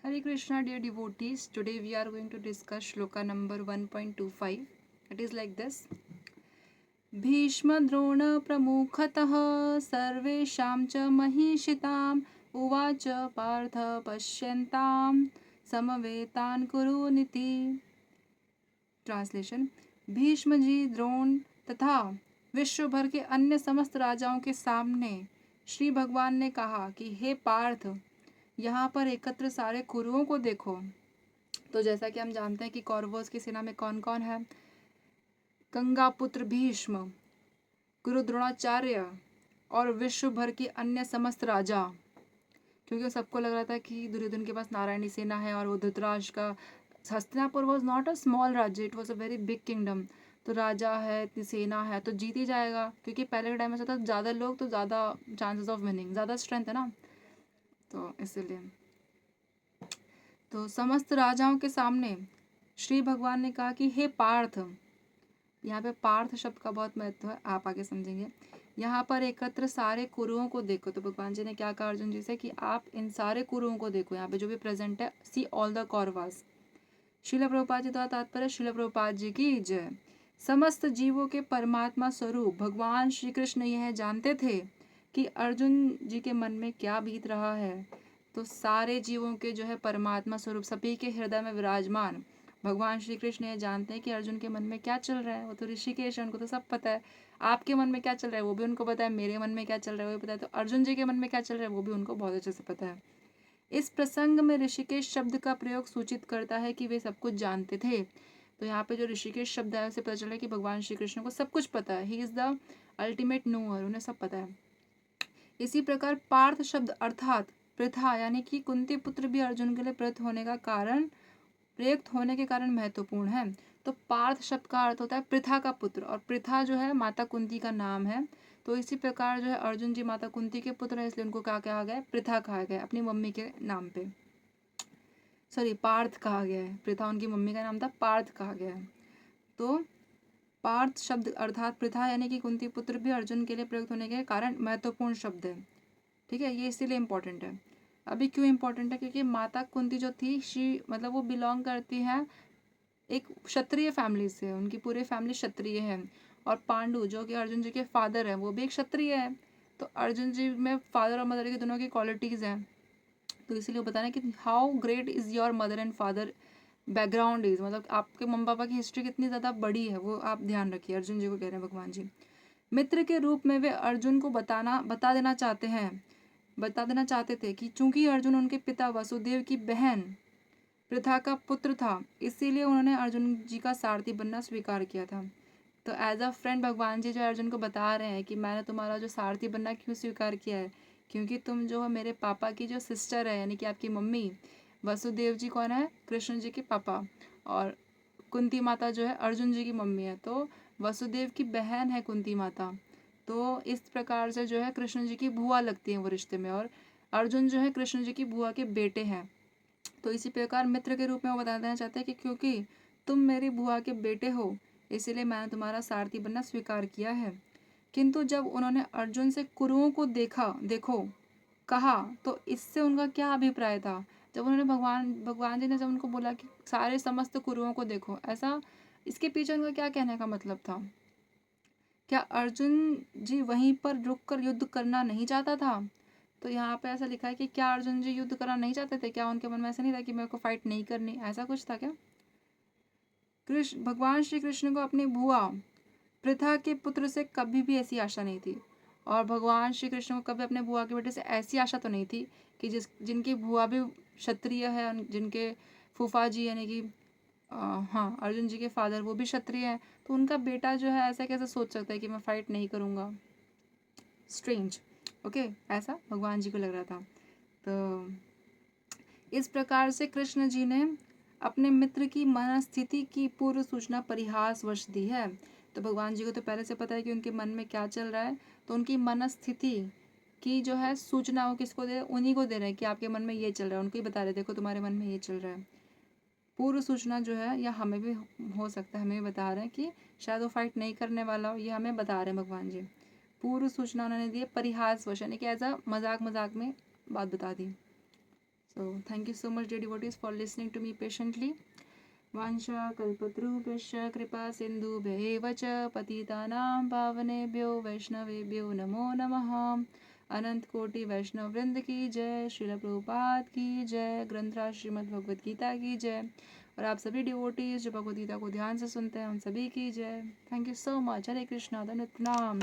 Hare Krishna, dear devotees. Today we are going to discuss shloka number 1.25. It is like this. भीष्मद्रोण प्रमुखतः सर्वेषां च महिषिताम् उवाच Partha पश्यन्तां समवेतान् कुरुनिति। Translation. Bhishma ji, Drona तथा विश्व भर के अन्य समस्त राजाओं के सामने श्री भगवान ने कहा कि हे पार्थ, यहाँ पर एकत्र सारे कुरुओं को देखो। तो जैसा कि हम जानते हैं कि कौरवों की सेना में कौन कौन है। गंगा पुत्र भीष्म, गुरु द्रोणाचार्य और विश्व भर की अन्य समस्त राजा। क्योंकि सबको लग रहा था कि दुर्योधन के पास नारायणी सेना है और वो धृतराष्ट्र का Hastinapur was not a small राज्य, it was a very big kingdom. तो राजा है, इतनी सेना है, तो जीत ही जाएगा। क्योंकि पहले के टाइम में था ज़्यादा लोग तो ज़्यादा चांसेस ऑफ विनिंग, ज़्यादा स्ट्रेंथ है ना, तो इसीलिए। तो समस्त राजाओं के सामने श्री भगवान ने कहा कि हे पार्थ, यहाँ पे पार्थ शब्द का बहुत महत्व है, आप आगे समझेंगे। यहाँ पर एकत्र सारे कुरुओं को देखो। तो भगवान जी ने क्या कहा अर्जुन जी से कि आप इन सारे कुरुओं को देखो, यहाँ पे जो भी प्रेजेंट है, सी ऑल द कौरवास। शिला प्रभुपाद जी द्वारा तात्पर्य शिला प्रभुपाद जी की जय। समस्त जीवों के परमात्मा स्वरूप भगवान श्री कृष्ण यह जानते थे कि अर्जुन जी के मन में क्या बीत रहा है। तो सारे जीवों के जो है परमात्मा स्वरूप सभी के हृदय में विराजमान भगवान श्री कृष्ण ये जानते हैं कि अर्जुन के मन में क्या चल रहा है। वो तो ऋषिकेश है, उनको तो सब पता है। आपके मन में क्या चल रहा है वो भी उनको पता है, मेरे मन में क्या चल रहा है वो भी पता है, तो अर्जुन जी के मन में क्या चल रहा है वो भी उनको बहुत अच्छे से पता है। इस प्रसंग में ऋषिकेश शब्द का प्रयोग सूचित करता है कि वे सब कुछ जानते थे। तो यहाँ पे जो ऋषिकेश शब्द है उसे पता चला है कि भगवान श्री कृष्ण को सब कुछ पता है। He is the ultimate knower, उन्हें सब पता है। इसी प्रकार पार्थ शब्द अर्थात प्रथा यानी कि कुंती पुत्र भी अर्जुन के लिए प्रयुक्त होने के कारण महत्वपूर्ण है। तो पार्थ शब्द का अर्थ होता है पृथा का पुत्र, और पृथा जो है माता कुंती का नाम है। तो इसी प्रकार जो है अर्जुन जी माता कुंती के पुत्र है, इसलिए उनको क्या कहा गया है, पृथा कहा गया है, अपनी मम्मी के नाम पे। सॉरी, पार्थ कहा गया है, पृथा उनकी मम्मी का नाम था, पार्थ कहा गया है। तो पार्थ शब्द अर्थात पृथा यानी कि कुंती पुत्र भी अर्जुन के लिए प्रयुक्त होने के कारण महत्वपूर्ण शब्द है। ठीक है, ये इसीलिए इम्पोर्टेंट है। अभी क्यों इम्पोर्टेंट है, क्योंकि माता कुंती जो थी शी मतलब वो बिलोंग करती है एक क्षत्रिय फैमिली से, उनकी पूरी फैमिली क्षत्रिय है। और पांडु जो कि अर्जुन जी के फादर है वो भी एक क्षत्रिय है। तो अर्जुन जी में फादर और मदर की दोनों की क्वालिटीज़ हैं। तो इसीलिए वो बता रहे हैं कि how great is your mother and father background is, मतलब आपके मम्मी पापा की हिस्ट्री कितनी ज़्यादा बड़ी है वो आप ध्यान रखिए। अर्जुन जी को कह रहे हैं भगवान जी। मित्र के रूप में वे अर्जुन को बता देना चाहते थे कि चूंकि अर्जुन उनके पिता वसुदेव की बहन पृथा का पुत्र था, इसीलिए उन्होंने अर्जुन जी का सारथी बनना स्वीकार किया था। तो एज अ फ्रेंड भगवान जी जो अर्जुन को बता रहे हैं कि मैंने तुम्हारा जो सारथी बनना क्यों स्वीकार किया है, क्योंकि तुम जो है मेरे पापा की जो सिस्टर है यानी कि आपकी मम्मी, वसुदेव जी कौन है, कृष्ण जी के पापा, और कुंती माता जो है अर्जुन जी की मम्मी है। तो वसुदेव की बहन है कुंती माता। तो इस प्रकार से जो है कृष्ण जी की बुआ लगती है वो रिश्ते में, और अर्जुन जो है कृष्ण जी की बुआ के बेटे हैं। तो इसी प्रकार मित्र के रूप में वो बता देना चाहते हैं कि क्योंकि तुम मेरी बुआ के बेटे हो इसीलिए मैंने तुम्हारा सारथी बनना स्वीकार किया है। किंतु जब उन्होंने अर्जुन से कुरुओं को देखो कहा, तो इससे उनका क्या अभिप्राय था। जब उन्होंने भगवान जी ने जब उनको बोला कि सारे समस्त कुरुओं को देखो, ऐसा इसके पीछे उनका क्या कहने का मतलब था। क्या अर्जुन जी वहीं पर रुक कर युद्ध करना नहीं चाहता था। तो यहाँ पे ऐसा लिखा है कि क्या अर्जुन जी युद्ध करना नहीं चाहते थे, क्या उनके मन में ऐसा नहीं था कि मेरे को फाइट नहीं करनी, ऐसा कुछ था क्या। भगवान श्री कृष्ण को अपनी बुआ पृथा के पुत्र से कभी भी ऐसी आशा नहीं थी, और भगवान श्री कृष्ण को कभी अपने बुआ के बेटे से ऐसी आशा तो नहीं थी कि जिनकी बुआ भी क्षत्रिय है, जिनके फूफा जी यानी कि हाँ अर्जुन जी के फादर वो भी क्षत्रिय हैं, तो उनका बेटा जो है ऐसा कैसे सोच सकता है कि मैं फाइट नहीं करूँगा। स्ट्रेंज, ओके, ऐसा भगवान जी को लग रहा था। तो इस प्रकार से कृष्ण जी ने अपने मित्र की मनस्थिति की पूर्व सूचना परिहासवश दी है। तो भगवान जी को तो पहले से पता है कि उनके मन में क्या चल रहा है, तो उनकी मनस्थिति की जो है सूचना वो किसको दे रहे हैं, उन्हीं को दे रहे हैं कि आपके मन में ये चल रहा है, उनको ही बता रहे देखो तुम्हारे मन में ये चल रहा है। पूर्व सूचना जो है या हमें भी हो सकता है हमें भी बता रहे हैं कि शायद वो फाइट नहीं करने वाला हो, ये हमें बता रहे हैं भगवान जी। पूर्व सूचना उन्होंने दी है परिहासवश यानी कि एज अ मजाक में बात बता दी। So thank you so much, dear devotees, for listening to me patiently. वाञ्छा कल्पतरुभ्यश्च कृपा सिन्धुभ्यैव च पतितानां पावनेभ्यो वैष्णवेभ्यो नमो नमः। अनंत कोटि वैष्णव वृंद की जय, श्रील प्रभुपाद की जय, ग्रंथराज श्रीमद् भगवद गीता की जय, और आप सभी डिवोटीज जो भगवद गीता को ध्यान से सुनते हैं उन सभी की जय। Thank you so much. Hare Krishna. धन्यवाद। प्रणाम।